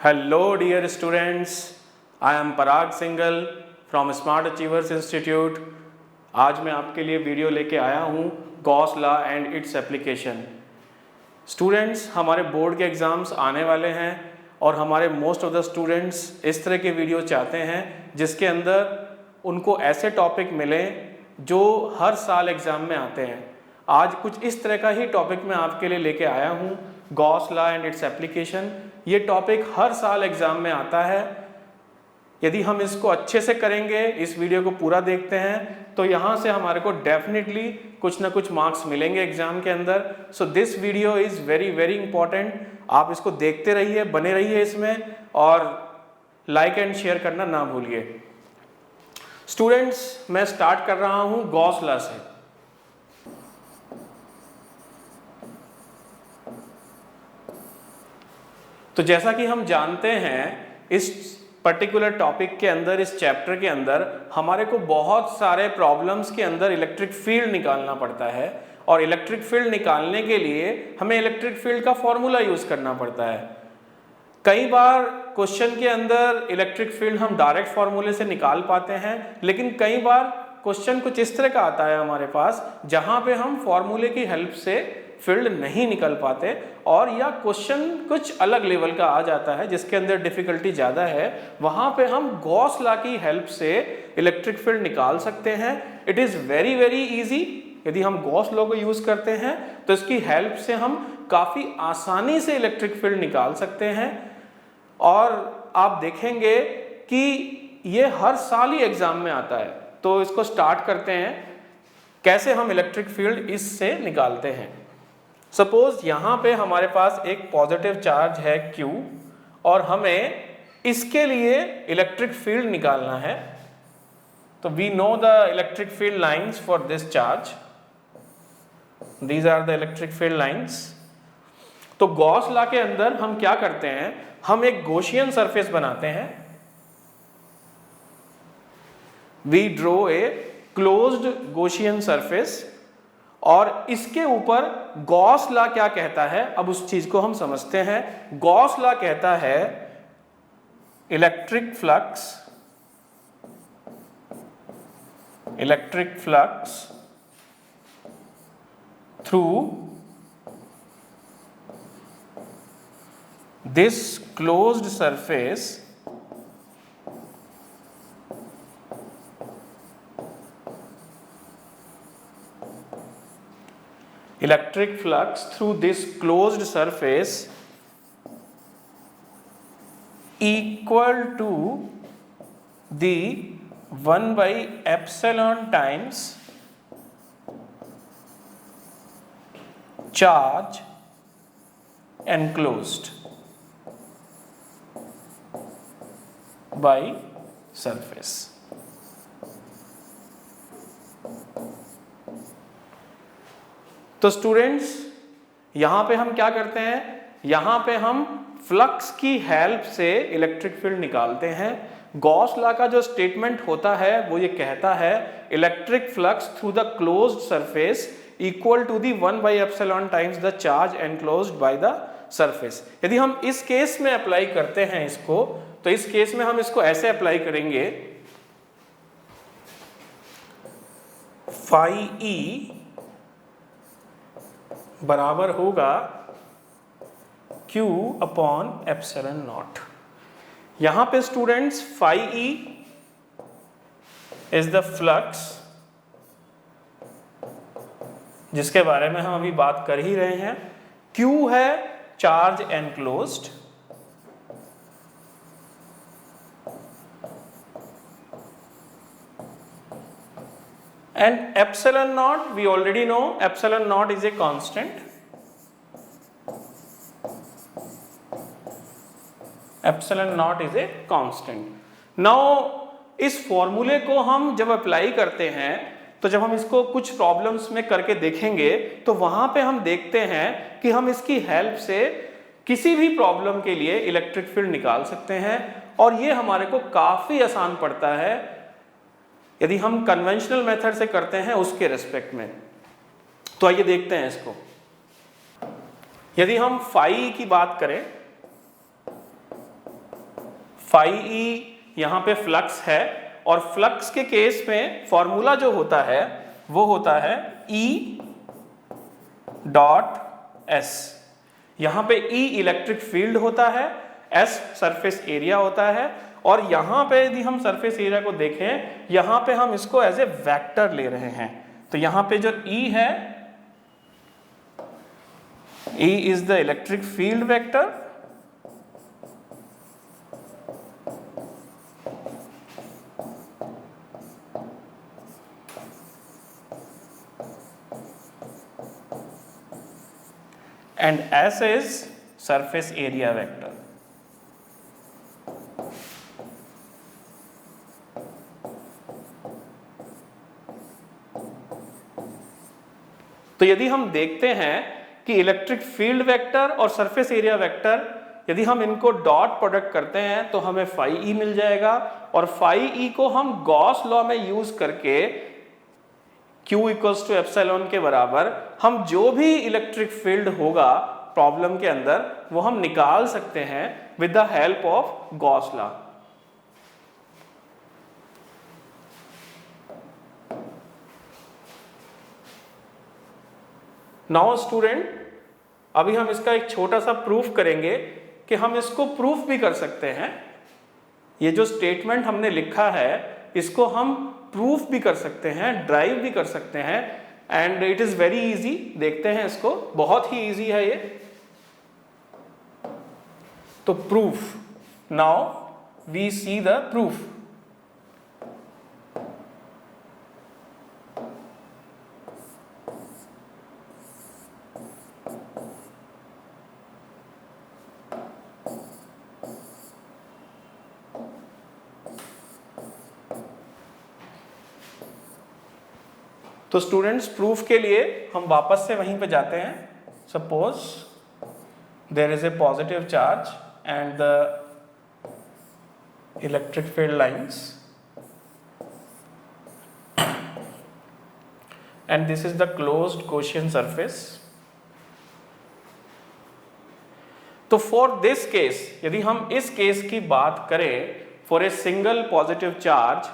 Hello dear students, I am Parag Singhal from Smart Achievers Institute। आज मैं आपके लिए वीडियो लेके आया हूँ Gauss law and its application. Students, हमारे बोर्ड के एग्ज़ाम्स आने वाले हैं और हमारे मोस्ट ऑफ द स्टूडेंट्स इस तरह के वीडियो चाहते हैं जिसके अंदर उनको ऐसे टॉपिक मिलें जो हर साल एग्ज़ाम में आते हैं। आज कुछ इस तरह का ही टॉपिक मैं आपके लिए लेके आया हूँ, Gauss law and its application. ये टॉपिक हर साल एग्ज़ाम में आता है। यदि हम इसको अच्छे से करेंगे, इस वीडियो को पूरा देखते हैं, तो यहाँ से हमारे को डेफिनेटली कुछ ना कुछ मार्क्स मिलेंगे एग्ज़ाम के अंदर। So this video is very very important. आप इसको देखते रहिए, बने रहिए इसमें और लाइक एंड शेयर करना ना भूलिए। स्टूडेंट्स, मैं स्टार्ट कर रहा हूँ गॉस लॉ से। तो जैसा कि हम जानते हैं, इस पर्टिकुलर टॉपिक के अंदर, इस चैप्टर के अंदर हमारे को बहुत सारे प्रॉब्लम्स के अंदर इलेक्ट्रिक फील्ड निकालना पड़ता है और इलेक्ट्रिक फील्ड निकालने के लिए हमें इलेक्ट्रिक फील्ड का फॉर्मूला यूज़ करना पड़ता है। कई बार क्वेश्चन के अंदर इलेक्ट्रिक फील्ड हम डायरेक्ट फार्मूले से निकाल पाते हैं, लेकिन कई बार क्वेश्चन कुछ इस तरह का आता है हमारे पास जहाँ पे हम फॉर्मूले की हेल्प से फील्ड नहीं निकल पाते और या क्वेश्चन कुछ अलग लेवल का आ जाता है जिसके अंदर डिफिकल्टी ज़्यादा है। वहाँ पे हम गॉस लॉ की हेल्प से इलेक्ट्रिक फील्ड निकाल सकते हैं। It is very very easy. यदि हम गॉस लॉ को यूज़ करते हैं तो इसकी हेल्प से हम काफ़ी आसानी से इलेक्ट्रिक फील्ड निकाल सकते हैं और आप देखेंगे कि ये हर साल ही एग्ज़ाम में आता है। तो इसको स्टार्ट करते हैं, कैसे हम इलेक्ट्रिक फील्ड इससे निकालते हैं। सपोज यहाँ पे हमारे पास एक पॉजिटिव चार्ज है Q और हमें इसके लिए इलेक्ट्रिक फील्ड निकालना है। तो we know the electric field lines for this charge, these are the electric field lines. तो गॉस लॉ के अंदर हम क्या करते हैं, हम एक गॉसियन सरफेस बनाते हैं। We draw a closed Gaussian surface और इसके ऊपर गॉस लॉ क्या कहता है, अब उस चीज को हम समझते हैं। गॉस लॉ कहता है electric flux through this closed surface electric flux through this closed surface equal to the 1 by epsilon times charge enclosed by surface। तो स्टूडेंट्स, यहाँ पे हम क्या करते हैं, यहाँ पे हम फ्लक्स की हेल्प से इलेक्ट्रिक फील्ड निकालते हैं। गॉस लॉ का जो स्टेटमेंट होता है वो ये कहता है electric flux through the closed surface equal to the 1 by epsilon times the charge enclosed by the surface. यदि हम इस केस में अप्लाई करते हैं इसको, तो इस केस में हम इसको ऐसे अप्लाई करेंगे, फाई ई बराबर होगा Q अपॉन एप्सिलॉन नॉट। यहां पे students phi E is the flux जिसके बारे में हम अभी बात कर ही रहे हैं। Q है charge enclosed and epsilon naught, we already know epsilon naught is a constant। epsilon naught is a constant। now इस फॉर्मूले को हम जब अप्लाई करते हैं, तो जब हम इसको कुछ प्रॉब्लम्स में करके देखेंगे तो वहां पे हम देखते हैं कि हम इसकी हेल्प से किसी भी प्रॉब्लम के लिए इलेक्ट्रिक फील्ड निकाल सकते हैं और ये हमारे को काफी आसान पड़ता है यदि हम कन्वेंशनल मेथड से करते हैं उसके रेस्पेक्ट में। तो आइए देखते हैं इसको। यदि हम फाई की बात करें फाई ई यहाँ पे फ्लक्स है, और फ्लक्स के केस में फॉर्मूला जो होता है वो होता है E डॉट एस। यहाँ पे E इलेक्ट्रिक फील्ड होता है, S सरफेस एरिया होता है, और यहाँ पे यदि हम सरफेस एरिया को देखें, यहाँ पे हम इसको एज ए वेक्टर ले रहे हैं। तो यहाँ पे जो E है, E is the electric field vector, and S is surface area vector. तो यदि हम देखते हैं कि इलेक्ट्रिक फील्ड वेक्टर और सरफेस एरिया वेक्टर, यदि हम इनको डॉट प्रोडक्ट करते हैं तो हमें फाई ई मिल जाएगा, और फाई ई को हम गॉस लॉ में यूज करके Q इक्वल्स टू एप्सिलॉन के बराबर हम जो भी इलेक्ट्रिक फील्ड होगा प्रॉब्लम के अंदर वो हम निकाल सकते हैं with the help of Gauss law. Now student, अभी हम इसका एक छोटा सा प्रूफ करेंगे कि हम इसको प्रूफ भी कर सकते हैं। ये जो स्टेटमेंट हमने लिखा है इसको हम प्रूफ भी कर सकते हैं, ड्राइव भी कर सकते हैं, and it is very easy. देखते हैं इसको, बहुत ही इजी है ये। तो proof, now we see the proof. तो स्टूडेंट्स, प्रूफ के लिए हम वापस से वहीं पे जाते हैं। Suppose there is a positive charge and the electric field lines, and this is the closed Gaussian surface. तो फॉर दिस केस, यदि हम इस केस की बात करें, for a single positive charge,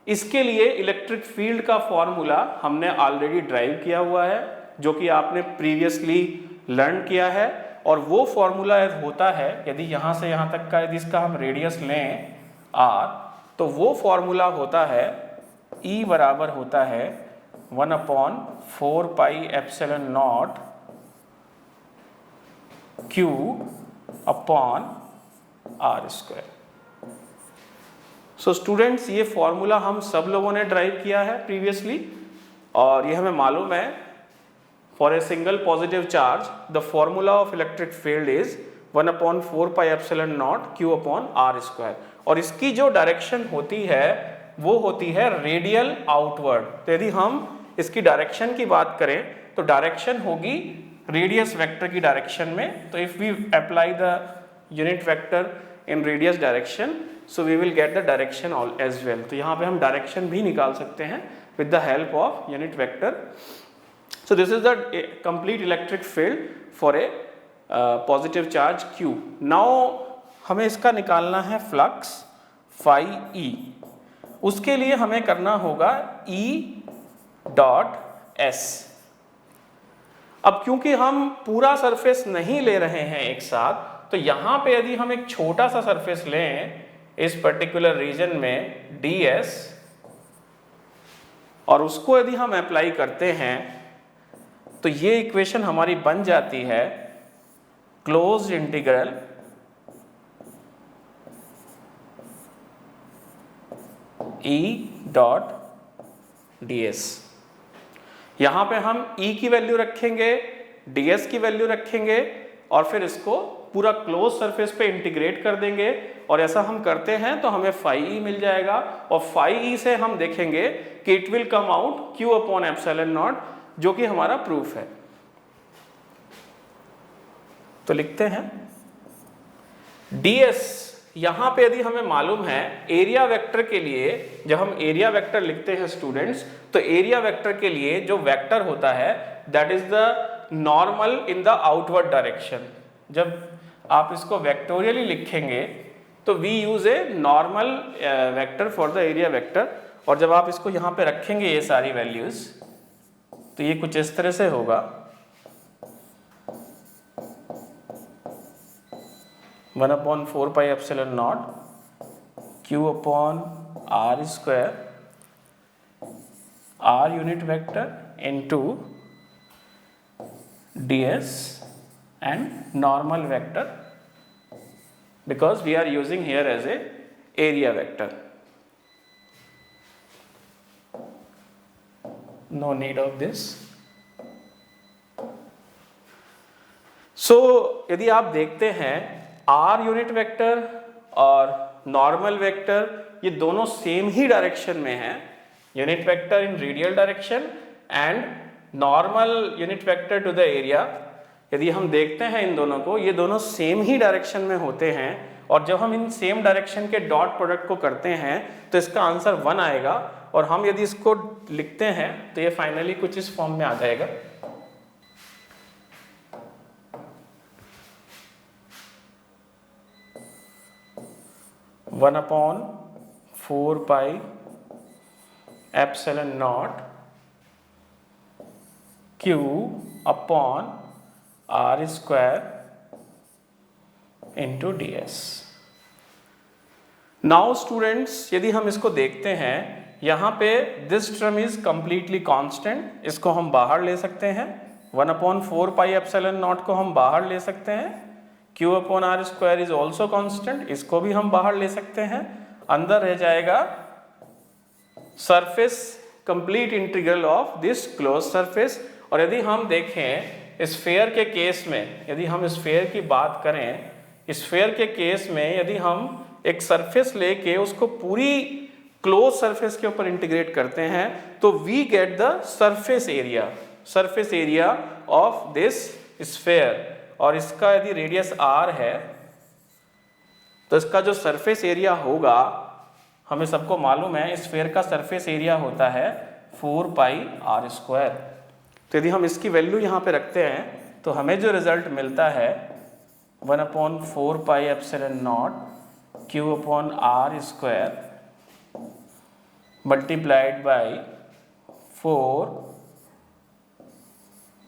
इसके लिए इलेक्ट्रिक फील्ड का फॉर्मूला हमने ऑलरेडी ड्राइव किया हुआ है, जो कि आपने प्रीवियसली लर्न किया है। और वो फॉर्मूला होता है, यदि यहाँ से यहाँ तक का यदि इसका हम रेडियस लें r, तो वो फॉर्मूला होता है E बराबर होता है 1/4 pi epsilon not Q upon r square. So students, ये फॉर्मूला हम सब लोगों ने ड्राइव किया है प्रीवियसली, और ये हमें मालूम है for a single positive charge the formula of electric field is 1/4 pi epsilon not Q upon r square. और इसकी जो डायरेक्शन होती है वो होती है रेडियल आउटवर्ड। तो यदि हम इसकी डायरेक्शन की बात करें तो डायरेक्शन होगी रेडियस वेक्टर की डायरेक्शन में। तो if we apply the unit vector in radius direction, so we will get the direction all as well। तो यहाँ पे हम डायरेक्शन भी निकाल सकते हैं with the help of unit vector। So this is the complete electric field for a positive charge Q। Now हमें इसका निकालना है फ्लक्स phi E। उसके लिए हमें करना होगा E डॉट S। अब क्योंकि हम पूरा सरफेस नहीं ले रहे हैं एक साथ, तो यहाँ पे यदि हम एक छोटा सा सरफेस लें इस पर्टिकुलर रीजन में ds, और उसको यदि हम अप्लाई करते हैं तो ये इक्वेशन हमारी बन जाती है closed integral E dot ds। यहाँ पे हम E की वैल्यू रखेंगे, ds की वैल्यू रखेंगे, और फिर इसको पूरा क्लोज सरफेस पे इंटीग्रेट कर देंगे। और ऐसा हम करते हैं तो हमें फाई ई मिल जाएगा, और फाई ई से हम देखेंगे कि it will come out Q upon epsilon not, जो कि हमारा प्रूफ है। तो लिखते हैं ds, यहां पे यदि हमें मालूम है एरिया वेक्टर के लिए, जब हम एरिया वेक्टर लिखते हैं स्टूडेंट्स, तो एरिया वेक्टर के लिए जो वेक्टर होता है that is the normal in the outward direction. जब आप इसको वेक्टोरियली लिखेंगे तो we use a normal vector for the area vector. और जब आप इसको यहाँ पे रखेंगे ये सारी वैल्यूज, तो ये कुछ इस तरह से होगा, 1/4 pi epsilon not q upon r square r unit vector into ds and normal vector because we are using here as a area vector. No need of this. So यदि आप देखते हैं r यूनिट वेक्टर और normal vector ये दोनों same ही direction में हैं, unit vector in radial direction and normal unit vector to the area. यदि हम देखते हैं इन दोनों को, ये दोनों सेम ही डायरेक्शन में होते हैं, और जब हम इन सेम डायरेक्शन के डॉट प्रोडक्ट को करते हैं तो इसका आंसर 1 आएगा। और हम यदि इसको लिखते हैं तो ये फाइनली कुछ इस फॉर्म में आ जाएगा, one upon 4 pi epsilon not q upon r square into ds। Now students यदि हम इसको देखते हैं, यहाँ पे this term is completely constant, इसको हम बाहर ले सकते हैं, 1/4 पाई एप्सिलॉन नॉट को हम बाहर ले सकते हैं, q upon r square is also constant, इसको भी हम बाहर ले सकते हैं, अंदर रह जाएगा surface complete integral of this close surface. और यदि हम देखें स्फेयर के केस में, यदि हम स्फेयर की बात करें, स्फेयर के केस में यदि हम एक सरफेस लेके उसको पूरी क्लोज सरफेस के ऊपर इंटीग्रेट करते हैं तो we get the surface area of this sphere. और इसका यदि रेडियस r है तो इसका जो सरफेस एरिया होगा, हमें सबको मालूम है स्फेयर का सरफेस एरिया होता है 4 पाई r स्क्वायर। तो यदि हम इसकी वैल्यू यहाँ पे रखते हैं तो हमें जो रिजल्ट मिलता है 1/4 pi epsilon not q upon r square multiplied by 4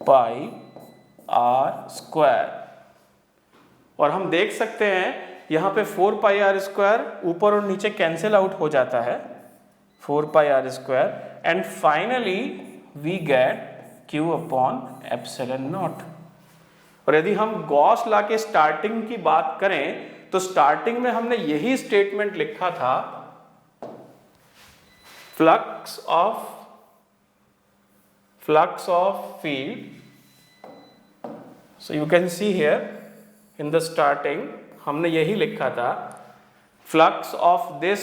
pi r square. और हम देख सकते हैं यहाँ पे 4 पाई r स्क्वायर ऊपर और नीचे कैंसिल आउट हो जाता है, 4 pi r square, and finally we get q upon epsilon nought. और यदि हम गॉस लॉ के स्टार्टिंग की बात करें तो स्टार्टिंग में हमने यही स्टेटमेंट लिखा था, flux of field. So you can see here in the starting हमने यही लिखा था, flux of this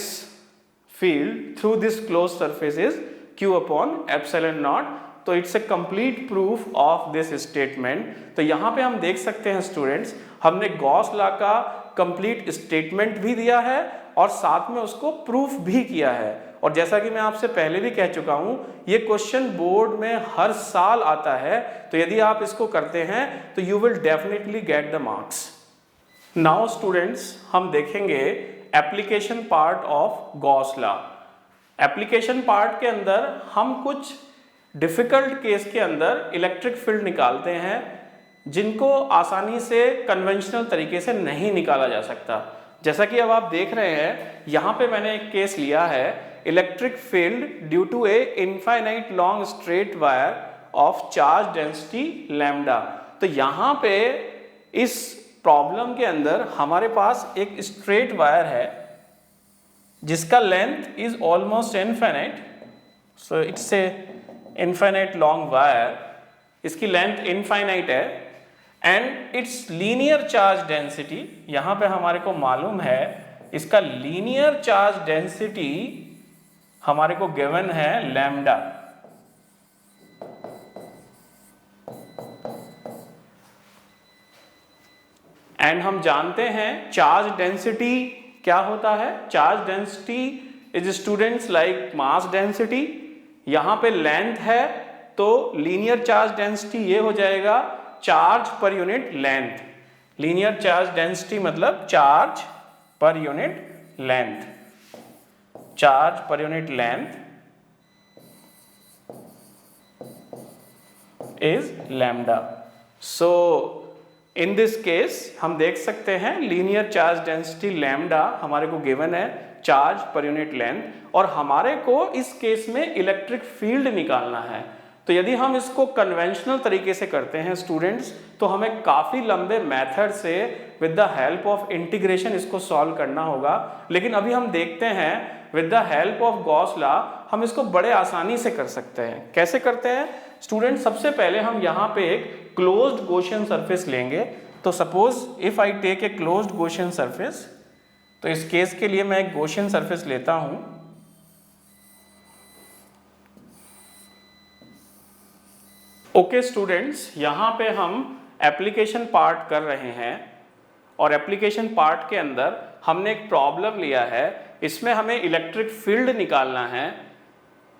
field through this close surface is q upon epsilon not. तो it's a complete proof of this statement. तो यहाँ पे हम देख सकते हैं स्टूडेंट्स, हमने गॉस लॉ का कंप्लीट स्टेटमेंट भी दिया है और साथ में उसको प्रूफ भी किया है। और जैसा कि मैं आपसे पहले भी कह चुका हूँ, ये क्वेश्चन बोर्ड में हर साल आता है, तो यदि आप इसको करते हैं तो you will definitely get the marks. Now students हम देखेंगे application part of Gauss law. Application part के अंदर हम कुछ डिफिकल्ट केस के अंदर इलेक्ट्रिक फील्ड निकालते हैं जिनको आसानी से कन्वेंशनल तरीके से नहीं निकाला जा सकता। जैसा कि अब आप देख रहे हैं, यहाँ पे मैंने एक केस लिया है, electric field due to a infinite long straight wire of charge density lambda. तो यहाँ पे इस प्रॉब्लम के अंदर हमारे पास एक स्ट्रेट वायर है जिसका length is almost infinite, so it's a infinite long wire, इसकी लेंथ इनफाइनाइट है, and it's linear charge density, यहाँ पे हमारे को मालूम है इसका लीनियर चार्ज डेंसिटी हमारे को गिवन है लैम्डा। एंड हम जानते हैं चार्ज डेंसिटी क्या होता है। Charge density is students like mass density. यहाँ पे लेंथ है तो लीनियर चार्ज डेंसिटी ये हो जाएगा charge per unit length. Linear charge density मतलब charge per unit length, charge per unit length is lambda. So in this case हम देख सकते हैं लीनियर चार्ज डेंसिटी लैम्डा हमारे को गिवन है, चार्ज पर यूनिट लेंथ, और हमारे को इस केस में इलेक्ट्रिक फील्ड निकालना है। तो यदि हम इसको कन्वेंशनल तरीके से करते हैं स्टूडेंट्स, तो हमें काफ़ी लंबे मेथड से with the help of integration इसको सॉल्व करना होगा। लेकिन अभी हम देखते हैं with the help of Gauss law हम इसको बड़े आसानी से कर सकते हैं। कैसे करते हैं स्टूडेंट? सबसे पहले हम यहाँ पे एक क्लोज्ड गॉसियन सरफेस लेंगे। तो suppose if I take a closed Gaussian surface, तो इस केस के लिए मैं एक गॉसियन सरफेस लेता हूं। ओके स्टूडेंट्स, यहाँ पे हम एप्लीकेशन पार्ट कर रहे हैं और एप्लीकेशन पार्ट के अंदर हमने एक प्रॉब्लम लिया है। इसमें हमें इलेक्ट्रिक फील्ड निकालना है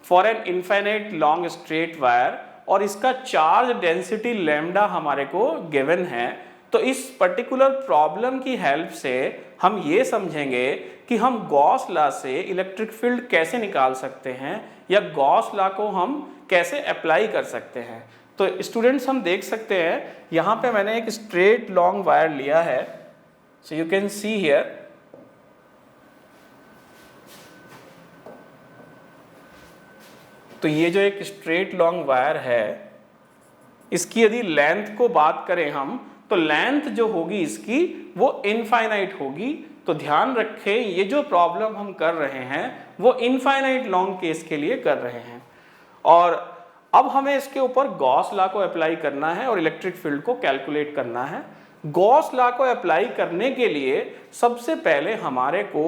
for an infinite long straight wire, और इसका चार्ज डेंसिटी लैम्डा हमारे को गिवन है। तो इस पर्टिकुलर प्रॉब्लम की हेल्प से हम ये समझेंगे कि हम गॉस लॉ से इलेक्ट्रिक फील्ड कैसे निकाल सकते हैं या गॉस लॉ को हम कैसे अप्लाई कर सकते हैं। तो स्टूडेंट्स हम देख सकते हैं यहाँ पे मैंने एक स्ट्रेट लॉन्ग वायर लिया है। सो यू कैन सी हियर, तो ये जो एक स्ट्रेट लॉन्ग वायर है, इसकी यदि लेंथ को बात करें हम, तो लेंथ जो होगी इसकी वो इनफाइनाइट होगी। तो ध्यान रखें ये जो प्रॉब्लम हम कर रहे हैं वो इनफाइनाइट लॉन्ग केस के लिए कर रहे हैं, और अब हमें इसके ऊपर गॉस लॉ को अप्लाई करना है और इलेक्ट्रिक फील्ड को कैलकुलेट करना है। गॉस लॉ को अप्लाई करने के लिए सबसे पहले हमारे को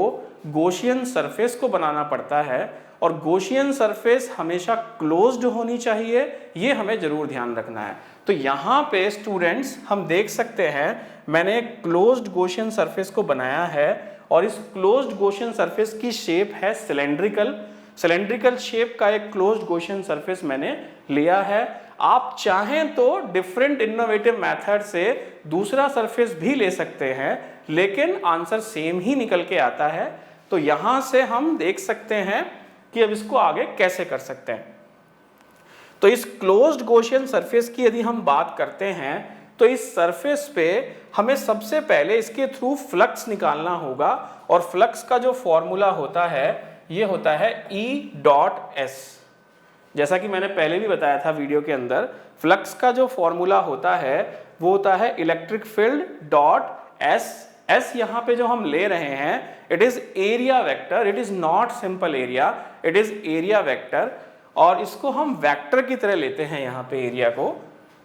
गॉसियन सरफेस को बनाना पड़ता है, और गॉसियन सरफेस हमेशा क्लोज्ड होनी चाहिए, ये हमें जरूर ध्यान रखना है। तो यहाँ पे स्टूडेंट्स हम देख सकते हैं मैंने एक क्लोज्ड गॉसियन सरफेस को बनाया है, और इस क्लोज्ड गॉसियन सरफेस की शेप है सिलेंड्रिकल शेप का एक क्लोज्ड गॉसियन सरफेस मैंने लिया है। आप चाहें तो डिफरेंट इनोवेटिव मेथड से दूसरा सरफेस भी ले सकते हैं, लेकिन आंसर सेम ही निकल के आता है। तो यहाँ से हम देख सकते हैं कि अब इसको आगे कैसे कर सकते हैं। तो इस क्लोज्ड गॉसियन सरफेस की यदि हम बात करते हैं, तो इस सरफेस पे हमें सबसे पहले इसके थ्रू फ्लक्स निकालना होगा, और फ्लक्स का जो फॉर्मूला होता है ये होता है E.S। जैसा कि मैंने पहले भी बताया था वीडियो के अंदर, फ्लक्स का जो फॉर्मूला होता है वो होता है electric field dot S. S यहाँ पे जो हम ले रहे हैं it is area vector, it is not simple area, it is area vector, और इसको हम वेक्टर की तरह लेते हैं यहाँ पे एरिया को।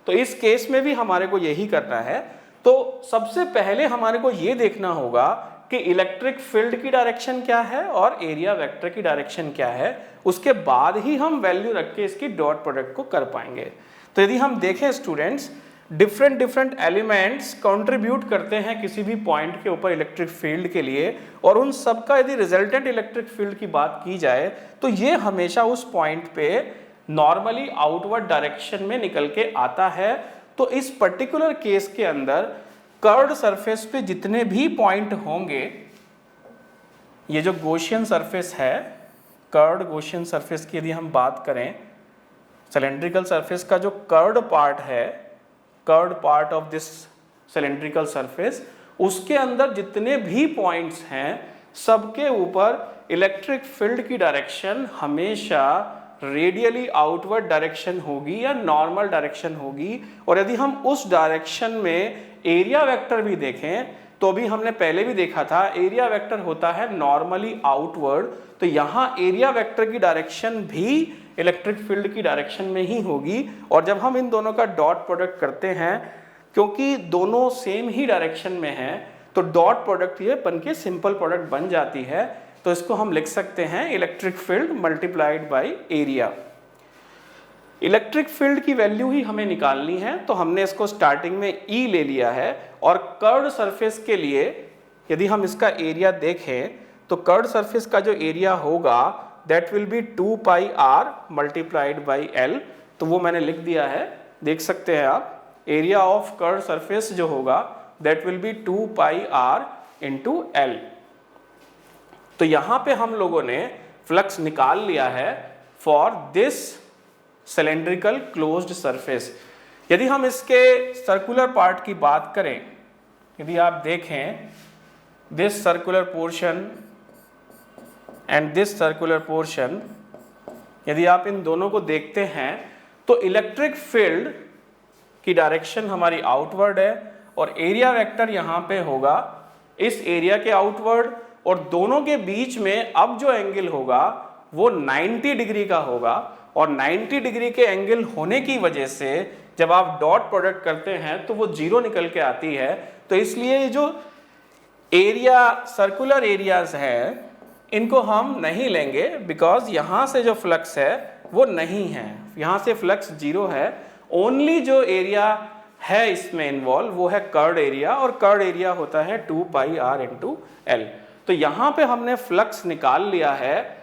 तो इस केस में भी हमारे को यही करना है। तो सबसे पहले हमारे को ये देखना होगा कि इलेक्ट्रिक फील्ड की डायरेक्शन क्या है और एरिया वेक्टर की डायरेक्शन क्या है, उसके बाद ही हम वैल्यू रख के इसकी डॉट प्रोडक्ट को कर पाएंगे। तो यदि हम देखें स्टूडेंट्स, डिफरेंट एलिमेंट्स कंट्रीब्यूट करते हैं किसी भी पॉइंट के ऊपर इलेक्ट्रिक फील्ड के लिए, और उन सब का यदि रिजल्टेंट इलेक्ट्रिक फील्ड की बात की जाए तो ये हमेशा उस पॉइंट पे नॉर्मली आउटवर्ड डायरेक्शन में निकल के आता है। तो इस पर्टिकुलर केस के अंदर कर्व्ड सरफेस पे जितने भी पॉइंट होंगे, ये जो गॉसियन सरफेस है, कर्व्ड गॉसियन सरफेस की यदि हम बात करें, सिलेंड्रिकल सरफेस का जो कर्व्ड पार्ट है, curved part of this cylindrical surface, उसके अंदर जितने भी पॉइंट्स हैं सबके ऊपर इलेक्ट्रिक फील्ड की डायरेक्शन हमेशा रेडियली आउटवर्ड डायरेक्शन होगी या नॉर्मल डायरेक्शन होगी। और यदि हम उस डायरेक्शन में एरिया वेक्टर भी देखें तो भी हमने पहले भी देखा था एरिया वेक्टर होता है नॉर्मली आउटवर्ड, तो यहाँ एरिया वेक्टर की डायरेक्शन भी इलेक्ट्रिक फील्ड की डायरेक्शन में ही होगी। और जब हम इन दोनों का डॉट प्रोडक्ट करते हैं, क्योंकि दोनों सेम ही डायरेक्शन में हैं, तो डॉट प्रोडक्ट ये बन के सिंपल प्रोडक्ट बन जाती है। तो इसको हम लिख सकते हैं electric field multiplied by area. Electric field की वैल्यू ही हमें निकालनी है, तो हमने इसको स्टार्टिंग में E ले लिया है, और कर्व्ड सरफेस के लिए यदि हम इसका एरिया देखें तो कर्व्ड सरफेस का जो एरिया होगा that will be 2 pi r multiplied by L। तो वो मैंने लिख दिया है, देख सकते हैं आप, एरिया ऑफ कर्व्ड सरफेस जो होगा that will be 2 pi r into L। तो यहाँ पे हम लोगों ने फ्लक्स निकाल लिया है for this cylindrical closed surface. यदि हम इसके सर्कुलर पार्ट की बात करें, यदि आप देखें this circular portion and this circular portion, यदि आप इन दोनों को देखते हैं तो इलेक्ट्रिक फील्ड की डायरेक्शन हमारी आउटवर्ड है और एरिया वेक्टर यहाँ पे होगा इस एरिया के आउटवर्ड, और दोनों के बीच में अब जो एंगल होगा वो 90 डिग्री का होगा। और 90 डिग्री के एंगल होने की वजह से जब आप डॉट प्रोडक्ट करते हैं तो वो जीरो निकल के आती है। तो इसलिए जो एरिया सर्कुलर एरियाज हैं इनको हम नहीं लेंगे, बिकॉज यहाँ से जो फ्लक्स है वो नहीं है, यहाँ से फ्लक्स जीरो है। ओनली जो एरिया है इसमें इन्वॉल्व वो है कर्ड एरिया, और कर्ड एरिया होता है 2 पाई r इंटू एल। तो यहाँ पे हमने फ्लक्स निकाल लिया है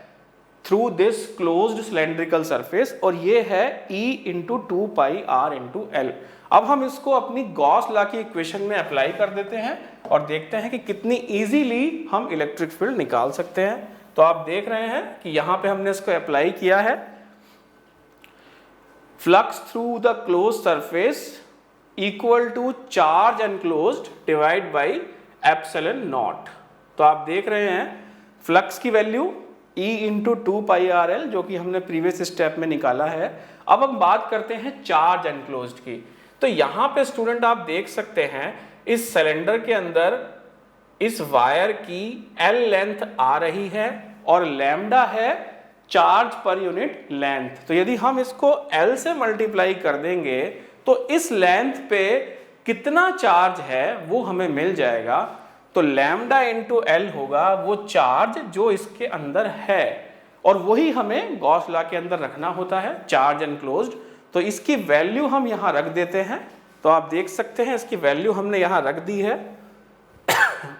through this closed cylindrical surface, और ये है E into 2 pi r into L. अब हम इसको अपनी गॉस लॉ की इक्वेशन में अप्लाई कर देते हैं और देखते हैं कि कितनी इजीली हम इलेक्ट्रिक फील्ड निकाल सकते हैं। तो आप देख रहे हैं कि यहाँ पे हमने इसको अप्लाई किया है, flux through the close surface equal to charge enclosed divide by epsilon not. तो आप देख रहे हैं फ्लक्स की value E into 2 pi r l, जो कि हमने प्रीवियस स्टेप में निकाला है। अब हम बात करते हैं चार्ज एनक्लोज्ड की। तो यहाँ पे स्टूडेंट आप देख सकते हैं इस सिलेंडर के अंदर इस वायर की L लेंथ आ रही है और लैम्डा है चार्ज पर यूनिट लेंथ। तो यदि हम इसको L से मल्टीप्लाई कर देंगे तो इस लेंथ पे कितना चार्ज है वो हमें मिल जाएगा। तो लैम्डा इंटू एल होगा वो चार्ज जो इसके अंदर है, और वही हमें गॉस लॉ के अंदर रखना होता है, चार्ज एनक्लोज्ड। तो इसकी वैल्यू हम यहाँ रख देते हैं। तो आप देख सकते हैं इसकी वैल्यू हमने यहाँ रख दी है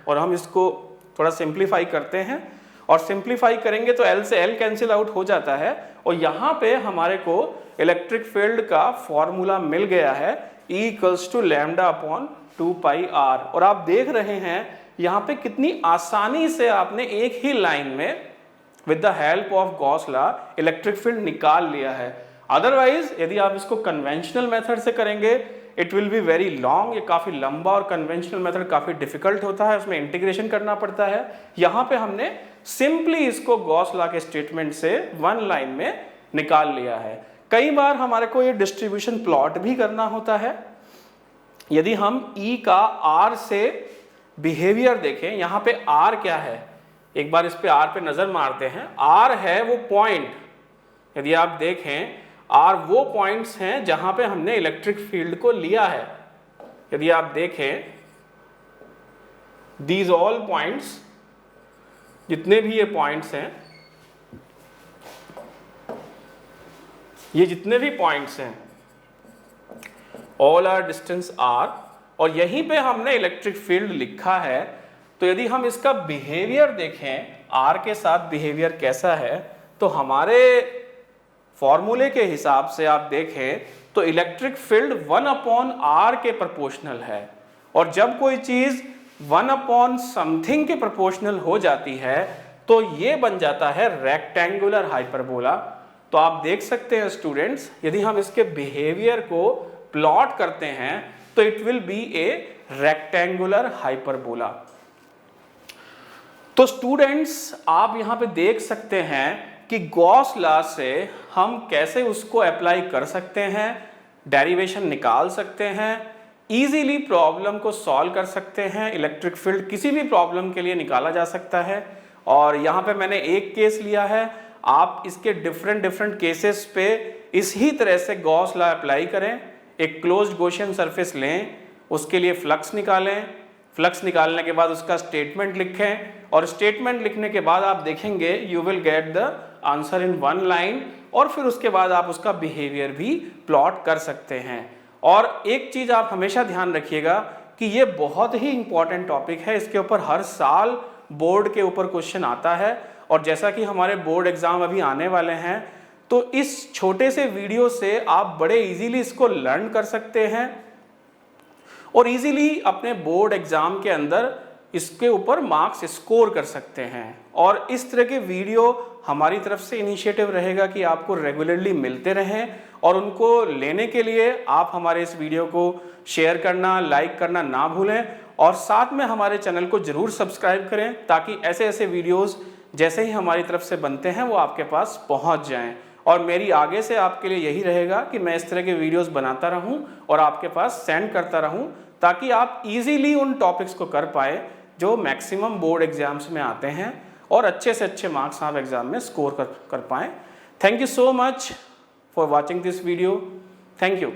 और हम इसको थोड़ा सिंप्लीफाई करते हैं, और सिंप्लीफाई करेंगे तो L से L कैंसिल आउट हो जाता है, और यहाँ पे हमारे को इलेक्ट्रिक फील्ड का फॉर्मूला मिल गया है E equals to lambda upon 2 pi r। और आप देख रहे हैं यहाँ पे कितनी आसानी से आपने एक ही लाइन में with the help of Gauss law electric field निकाल लिया है। अदरवाइज यदि आप इसको कन्वेंशनल मेथड से करेंगे it will be very long, ये काफी लंबा, और कन्वेंशनल मेथड काफी डिफिकल्ट होता है, उसमें इंटीग्रेशन करना पड़ता है। यहाँ पे हमने सिंपली इसको गॉस लॉ के स्टेटमेंट से वन लाइन में निकाल लिया है। कई बार हमारे को ये डिस्ट्रीब्यूशन प्लॉट भी करना होता है। यदि हम E का R से बिहेवियर देखें, यहाँ पे R क्या है, एक बार इस पे R पे नजर मारते हैं। R है वो पॉइंट, यदि आप देखें R वो पॉइंट्स हैं जहां पे हमने इलेक्ट्रिक फील्ड को लिया है। यदि आप देखें दीज ऑल पॉइंट्स, जितने भी ये पॉइंट्स हैं, ये जितने भी पॉइंट्स हैं ऑल आर डिस्टेंस R, और यहीं पे हमने इलेक्ट्रिक फील्ड लिखा है। तो यदि हम इसका बिहेवियर देखें R के साथ बिहेवियर कैसा है, तो हमारे फॉर्मूले के हिसाब से आप देखें तो इलेक्ट्रिक फील्ड 1 अपॉन R के प्रोपोर्शनल है, और जब कोई चीज 1 अपॉन समथिंग के प्रोपोर्शनल हो जाती है तो ये बन जाता है रेक्टेंगुलर हाइपरबोला। तो आप देख सकते हैं स्टूडेंट्स, यदि हम इसके बिहेवियर को प्लॉट करते हैं तो it will be A rectangular hyperbola. तो स्टूडेंट्स आप यहां पे देख सकते हैं कि गॉस लॉ से हम कैसे उसको अप्लाई कर सकते हैं, डेरिवेशन निकाल सकते हैं, इजीली प्रॉब्लम को सॉल्व कर सकते हैं। इलेक्ट्रिक फील्ड किसी भी प्रॉब्लम के लिए निकाला जा सकता है, और यहाँ पे मैंने एक केस लिया है, आप इसके डिफरेंट केसेस पे इसी तरह से गॉस लॉ अप्लाई करें। एक क्लोज्ड गॉसियन सरफेस लें, उसके लिए फ्लक्स निकालें, फ्लक्स निकालने के बाद उसका स्टेटमेंट लिखें, और स्टेटमेंट लिखने के बाद आप देखेंगे you will get the answer in one line, और फिर उसके बाद आप उसका बिहेवियर भी प्लॉट कर सकते हैं। और एक चीज आप हमेशा ध्यान रखिएगा कि ये बहुत ही इंपॉर्टेंट टॉपिक है, इसके ऊपर हर साल बोर्ड के ऊपर क्वेश्चन आता है, और जैसा कि हमारे बोर्ड एग्जाम अभी आने वाले हैं तो इस छोटे से वीडियो से आप बड़े इजीली इसको लर्न कर सकते हैं और इजीली अपने बोर्ड एग्जाम के अंदर इसके ऊपर मार्क्स स्कोर कर सकते हैं। और इस तरह के वीडियो हमारी तरफ से इनिशिएटिव रहेगा कि आपको रेगुलरली मिलते रहें, और उनको लेने के लिए आप हमारे इस वीडियो को शेयर करना, लाइक करना ना भूलें, और साथ में हमारे चैनल को जरूर सब्सक्राइब करें ताकि ऐसे ऐसे वीडियोस जैसे ही हमारी तरफ से बनते हैं वो आपके पास पहुंच जाएं। और मेरी आगे से आपके लिए यही रहेगा कि मैं इस तरह के वीडियोस बनाता रहूं और आपके पास सेंड करता रहूं, ताकि आप इजीली उन टॉपिक्स को कर पाए जो मैक्सिमम बोर्ड एग्जाम्स में आते हैं, और अच्छे से अच्छे मार्क्स आप एग्जाम में स्कोर कर पाएँ। Thank you so much for watching this video. Thank you.